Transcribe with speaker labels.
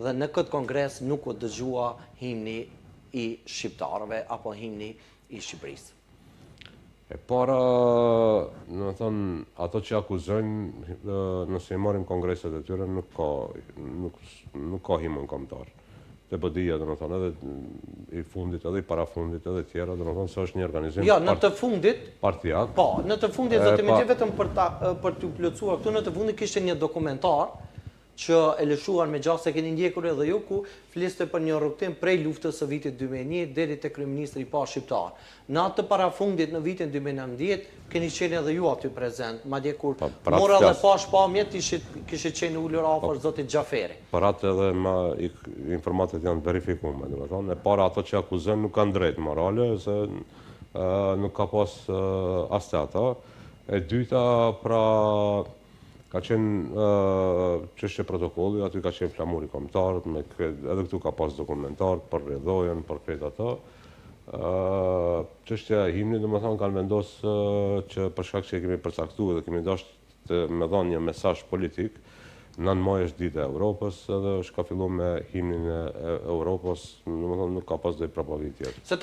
Speaker 1: dhe në këtë kongres nuk u dëgjua himni i shqiptarëve apo himni i Shqipërisë.
Speaker 2: E para, në thënë, ato që akuzojnë, nëse i marim kongreset e tyre, nuk ka himën kombëtar. Të bëdia, dhe në thënë, edhe i fundit, edhe i parafundit, edhe tjera, dhe në thënë, se është një organizim
Speaker 1: Jo, në të fundit,
Speaker 2: partijak.
Speaker 1: po, në të fundit, zotimi vetëm për t'ju plotësuar këtu, në të fundit kishte një dokumentar që e lëshuar me gjatë se keni ndjekur edhe ju, ku fliste për një rrugtim prej luftës së vitit 2001 deri te kryeministri i parë shqiptar. Në atë parafundit në vitin 2019 keni qenë edhe ju aty prezent, madje kur mora dhe pash pamjet kishit qenë ulur afër zotit Xhaferi.
Speaker 2: Për atë edhe informatet janë verifikuar, domethënë, e para ato që akuzojnë nuk kanë drejt morale, se nuk ka pas as të ata. E dyta, pra ka qenë çështje protokolli, aty ka qenë flamuri kombëtar, edhe këtu ka pas dokumentar për rrjedhojën, për krejt ato. Çështja e himnit, domethënë, kanë vendosur që për shkak që kemi përcaktuar dhe kemi dashur me dhënë një mesazh politik, 9 maj është dita e Evropës, edhe është ka filluar me himnin e Evropës, domethënë nuk ka pas ndonjë propagandë tjetër.